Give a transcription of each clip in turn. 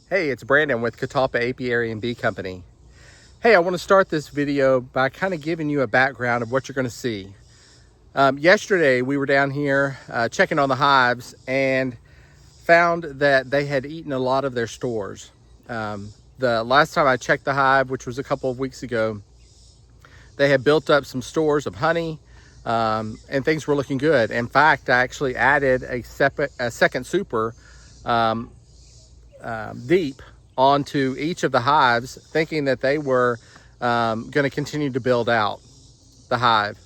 Hey, it's Brandon with Catalpa Apiary and Bee Company. Hey, I want to start this video by kind of giving you a background of what you're going to see. Yesterday, we were down here checking on the hives and found that they had eaten a lot of their stores. The last time I checked the hive, which was a couple of weeks ago, they had built up some stores of honey and things were looking good. In fact, I actually added a second super deep onto each of the hives, thinking that they were going to continue to build out the hive.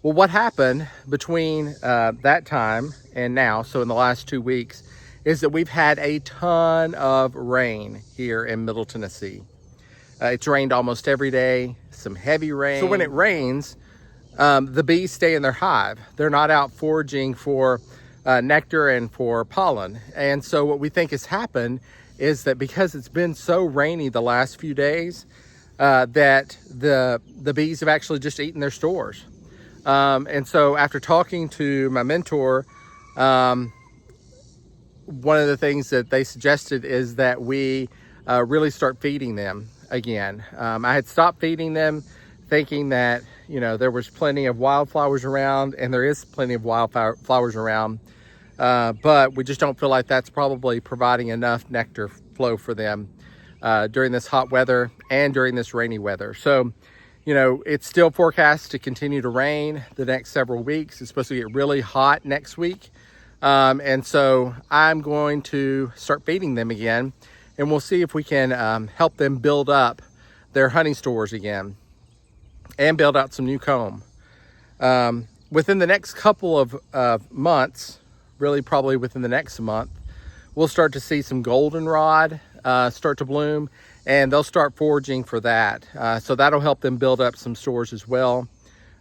Well, what happened between that time and now, so in the last 2 weeks, is that we've had a ton of rain here in Middle Tennessee. It's rained almost every day, some heavy rain. So when it rains, the bees stay in their hive. They're not out foraging for nectar and for pollen. And so what we think has happened is that because it's been so rainy the last few days, that the bees have actually just eaten their stores. And so after talking to my mentor, one of the things that they suggested is that we really start feeding them again. I had stopped feeding them thinking that, you know, there was plenty of wildflowers around, and there is plenty of wildflowers around. But we just don't feel like that's probably providing enough nectar flow for them during this hot weather and during this rainy weather. So, you know, it's still forecast to continue to rain the next several weeks. It's supposed to get really hot next week. And so I'm going to start feeding them again, and we'll see if we can help them build up their honey stores again and build out some new comb. Within the next couple of months, really probably within the next month, we'll start to see some goldenrod start to bloom, and they'll start foraging for that. So that'll help them build up some stores as well.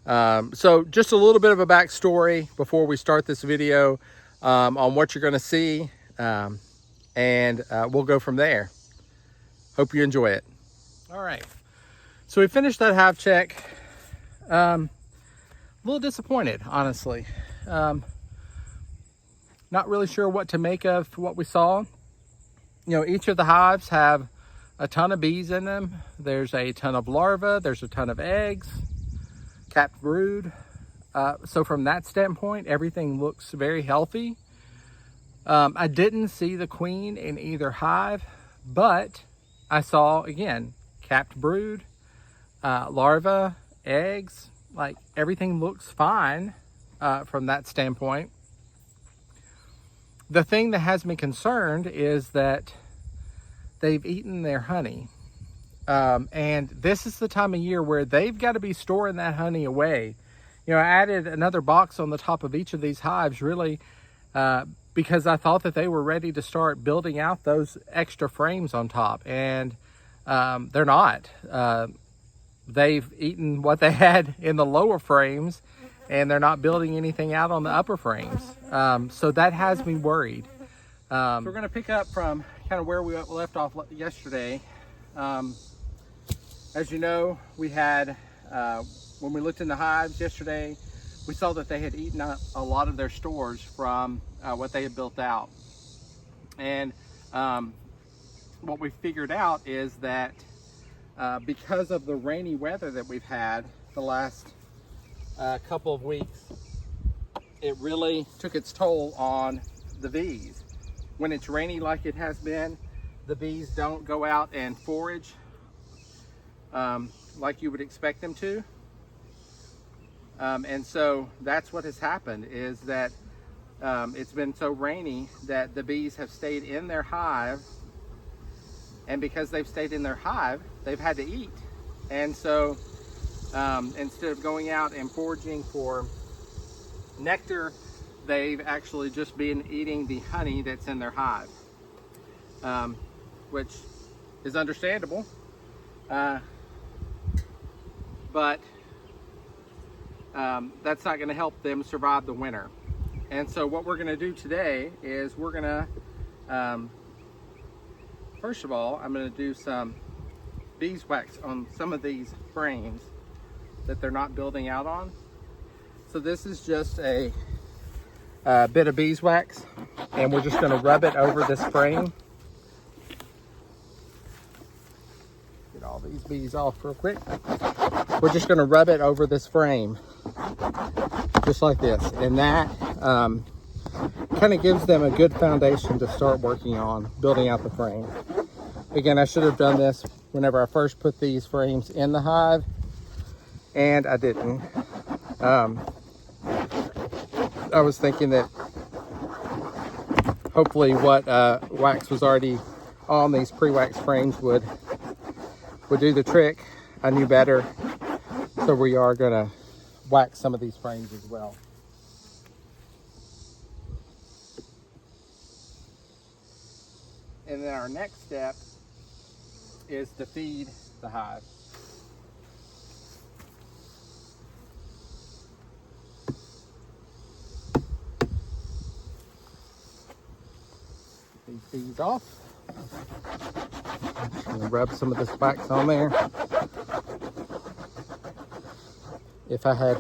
So just a little bit of a backstory before we start this video on what you're gonna see, and we'll go from there. Hope you enjoy it. All right, so we finished that hive check. A little disappointed, honestly. Not really sure what to make of what we saw. You know, each of the hives have a ton of bees in them. There's a ton of larvae, there's a ton of eggs, capped brood. So from that standpoint, everything looks very healthy. I didn't see the queen in either hive, but I saw, again, capped brood, larvae, eggs. Like, everything looks fine from that standpoint. The thing that has me concerned is that they've eaten their honey. And this is the time of year where they've got to be storing that honey away. You know, I added another box on the top of each of these hives, really, because I thought that they were ready to start building out those extra frames on top. And they're not. They've eaten what they had in the lower frames, and they're not building anything out on the upper frames. So that has me worried. So we're gonna pick up from kind of where we left off yesterday. As you know, we had, when we looked in the hives yesterday, we saw that they had eaten a lot of their stores from what they had built out. And what we figured out is that because of the rainy weather that we've had the last couple of weeks, it really took its toll on the bees. When it's rainy like it has been, the bees don't go out and forage like you would expect them to. And so that's what has happened, is that it's been so rainy that the bees have stayed in their hive, and because they've stayed in their hive, they've had to eat. And so instead of going out and foraging for nectar, they've actually just been eating the honey that's in their hive, which is understandable, but that's not going to help them survive the winter. And so what we're going to do today is we're going to, first of all, I'm going to do some beeswax on some of these frames that they're not building out on. So this is just a bit of beeswax, and we're just going to rub it over this frame. all these bees off real quick. We're just going to rub it over this frame, just like this. And that kind of gives them a good foundation to start working on building out the frame. Again, I should have done this whenever I first put these frames in the hive, and I didn't. I was thinking that hopefully what wax was already on these pre-wax frames would do the trick. I knew better, so we are gonna wax some of these frames as well. And then our next step is to feed the hive. These bees off. I'm gonna rub some of this wax on there. If I had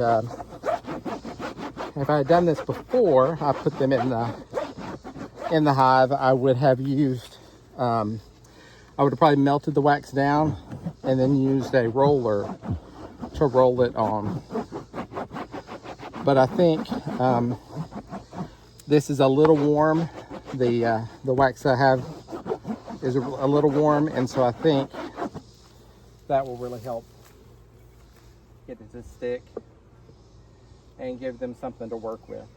done this before I put them in the hive, I would have used I would have probably melted the wax down and then used a roller to roll it on. But I think this is a little warm. The wax I have is a little warm, and so I think that will really help get it to stick and give them something to work with.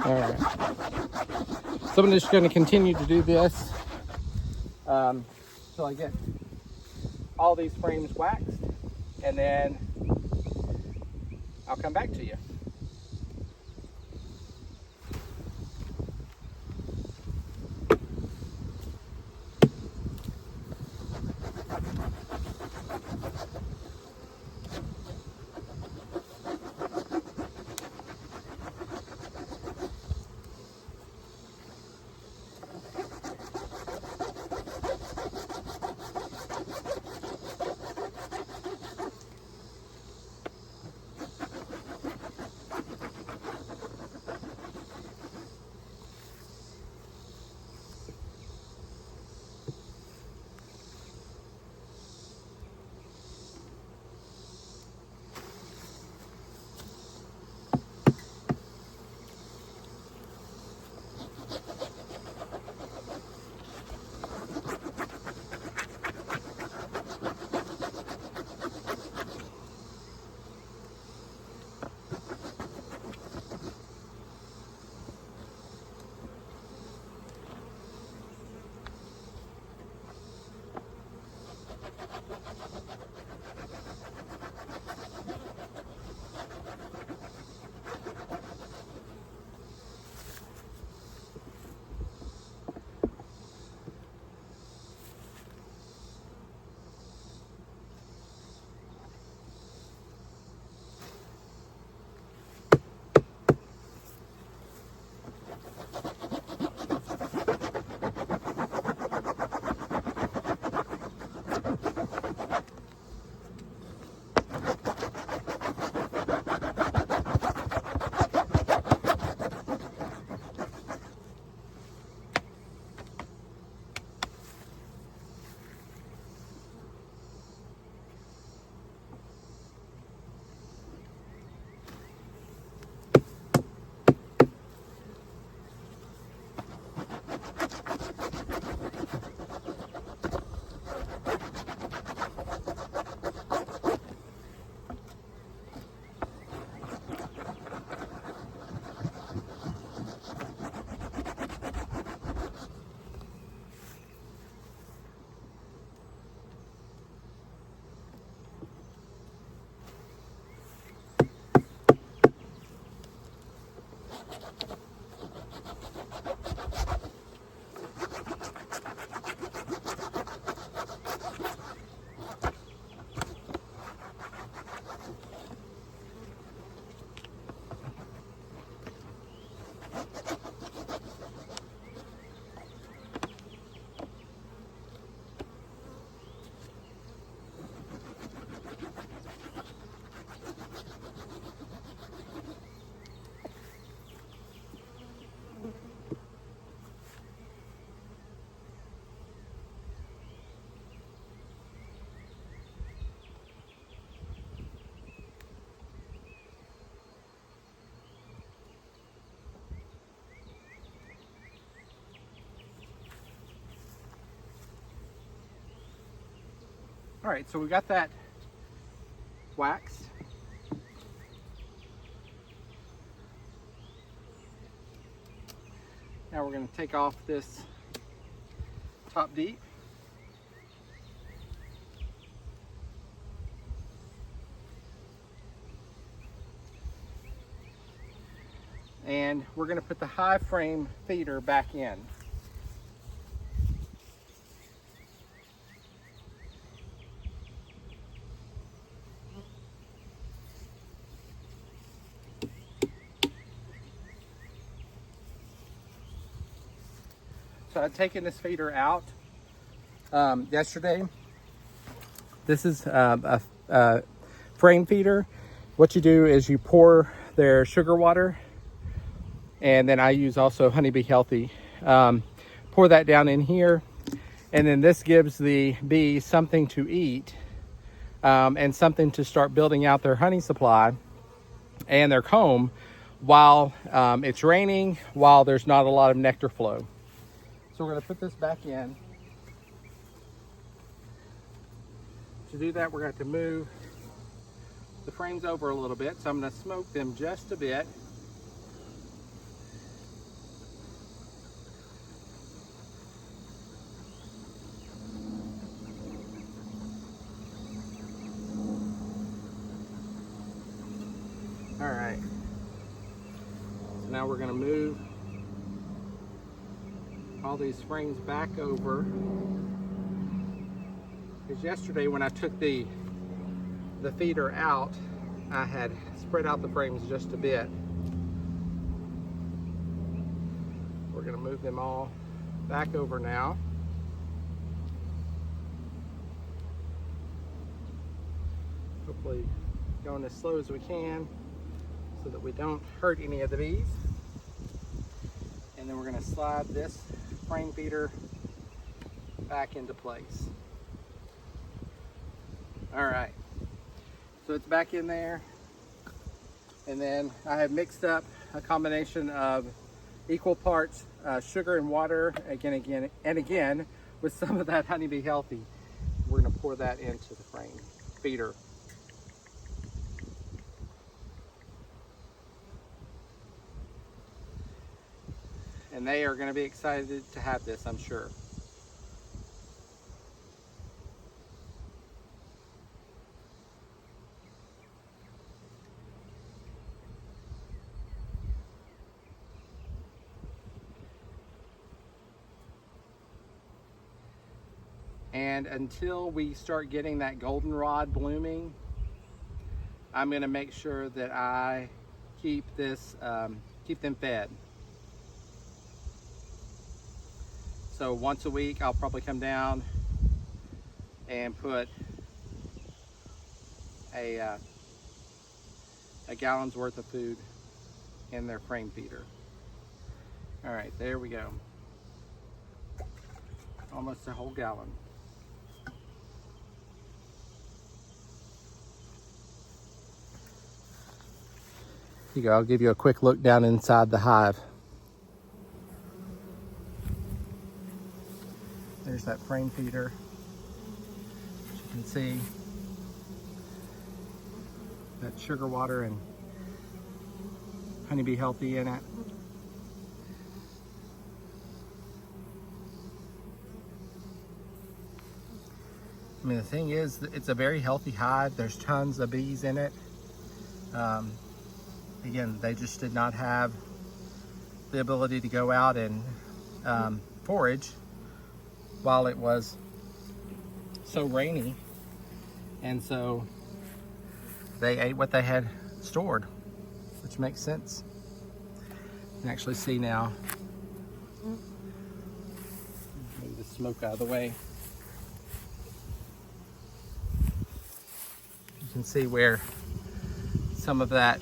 All right, so I'm just going to continue to do this till I get all these frames waxed, and then I'll come back to you. All right, so we got that waxed. Now we're going to take off this top deep. And we're going to put the hive frame feeder back in. So I've taken this feeder out yesterday. This is a frame feeder. What you do is you pour their sugar water, and then I use also Honeybee Healthy. Pour that down in here, and then this gives the bees something to eat and something to start building out their honey supply and their comb while it's raining, while there's not a lot of nectar flow. So we're going to put this back in. To do that, we're going to have to move the frames over a little bit. So I'm going to smoke them just a bit. All right. So now we're going to move all these frames back over, because yesterday when I took the feeder out, I had spread out the frames just a bit. We're going to move them all back over now. Hopefully going as slow as we can so that we don't hurt any of the bees. And then we're going to slide this frame feeder back into place. All right, so it's back in there. And then I have mixed up a combination of equal parts sugar and water, again, with some of that Honeybee Healthy. We're going to pour that into the frame feeder. And they are going to be excited to have this, I'm sure. And until we start getting that goldenrod blooming, I'm going to make sure that I keep them fed. So once a week, I'll probably come down and put a gallon's worth of food in their frame feeder. All right, there we go. Almost a whole gallon. Here you go, I'll give you a quick look down inside the hive. There's that frame feeder. As you can see, that sugar water and Honeybee Healthy in it. I mean, the thing is, it's a very healthy hive. There's tons of bees in it. Again, they just did not have the ability to go out and forage while it was so rainy, and so they ate what they had stored, which makes sense. You can actually see now, move the smoke out of the way. You can see where some of that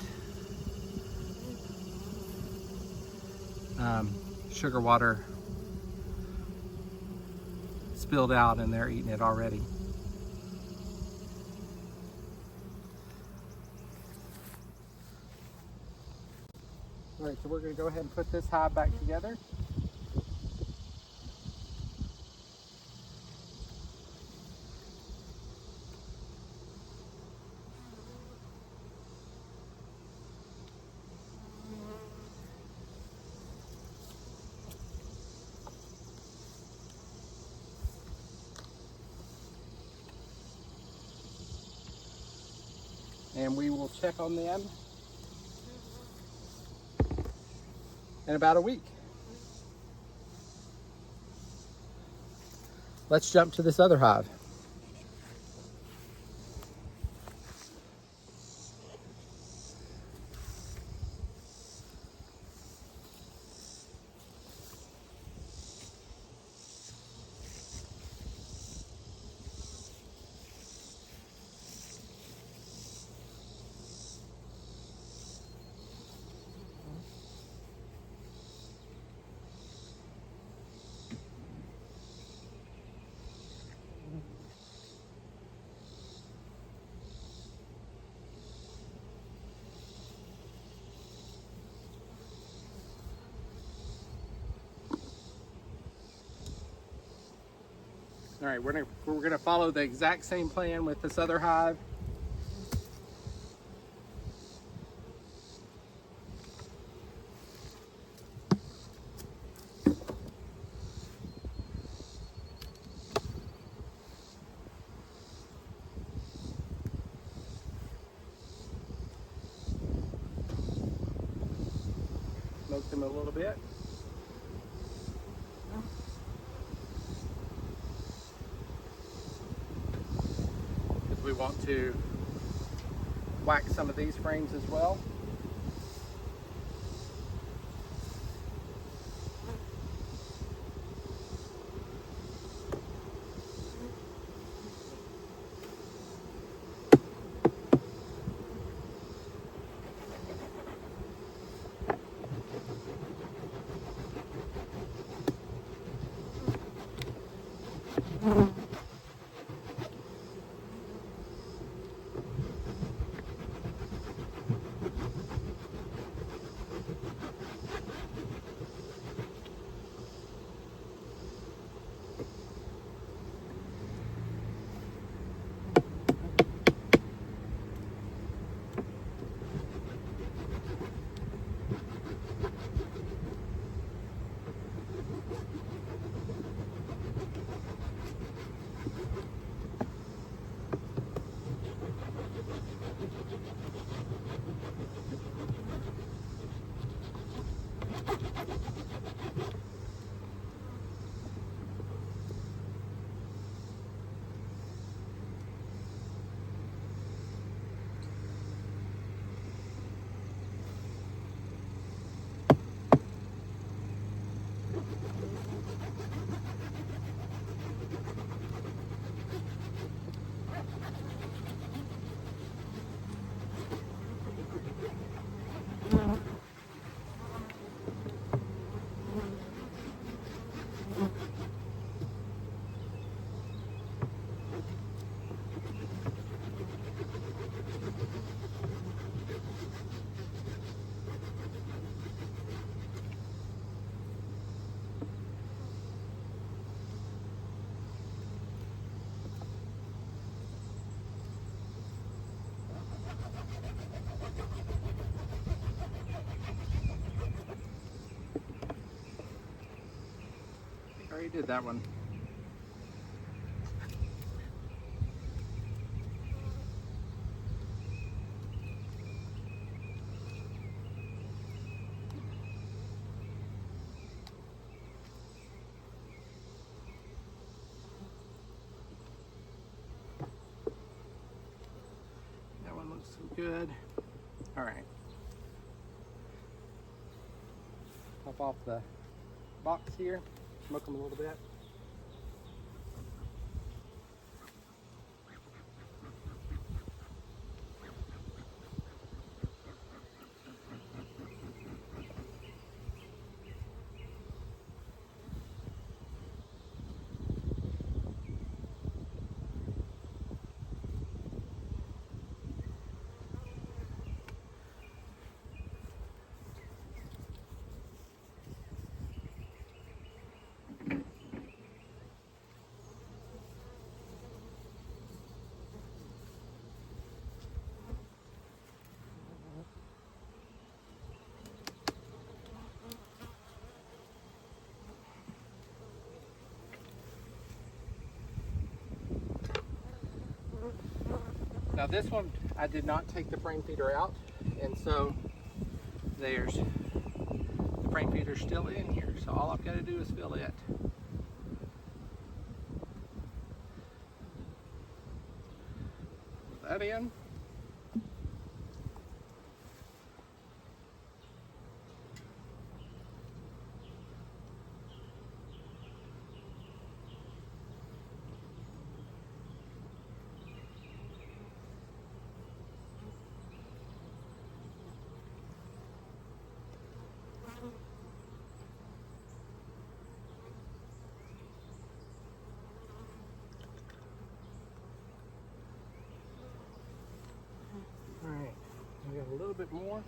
sugar water spilled out, and they're eating it already. All right, so we're going to go ahead and put this hive back together. and we will check on them in about a week. Let's jump to this other hive. All right, we're gonna follow the exact same plan with this other hive. Smoke them a little bit. Because we want to whack some of these frames as well. I already did that one. That one looks good. All right. Pop off the box here, smoke them a little bit. Now this one, I did not take the frame feeder out, and so there's the frame feeder still in here. So all I've got to do is fill it. Put that in. All right, we got a little bit more.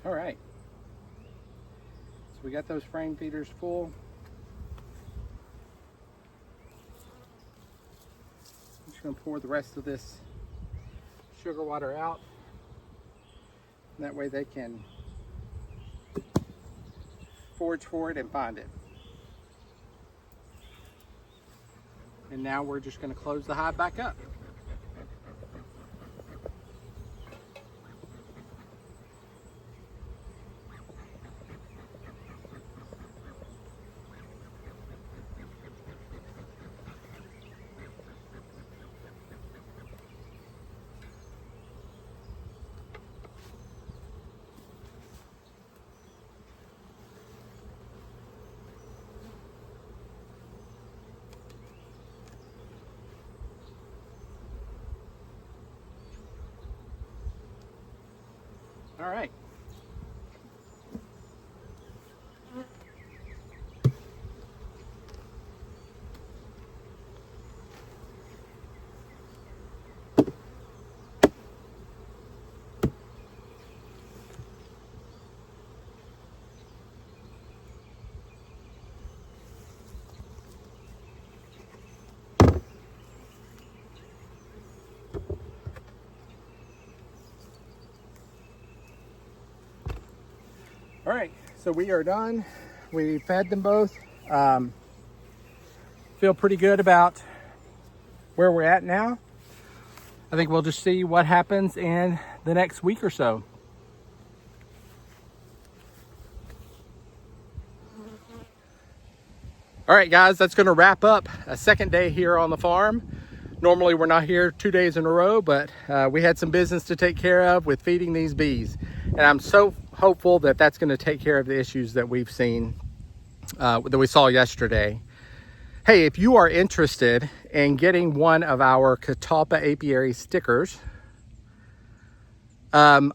All right, so we got those frame feeders full. I'm just gonna pour the rest of this sugar water out. That way they can forage for it and find it. And now we're just gonna close the hive back up. All right. All right, so we are done. We fed them both. Feel pretty good about where we're at now. I think we'll just see what happens in the next week or so. All right, guys, that's gonna wrap up a second day here on the farm. Normally we're not here 2 days in a row, but we had some business to take care of with feeding these bees. And I'm so hopeful that that's gonna take care of the issues that we've seen, that we saw yesterday. Hey, if you are interested in getting one of our Catalpa Apiary stickers,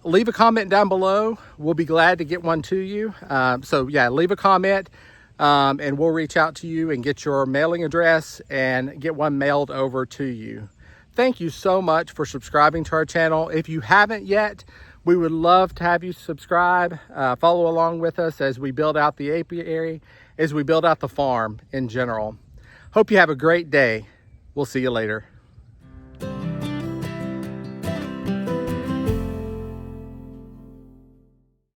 leave a comment down below. We'll be glad to get one to you. So yeah, leave a comment. And we'll reach out to you and get your mailing address and get one mailed over to you. Thank you so much for subscribing to our channel. If you haven't yet, we would love to have you subscribe, follow along with us as we build out the apiary, as we build out the farm in general. Hope you have a great day. We'll see you later.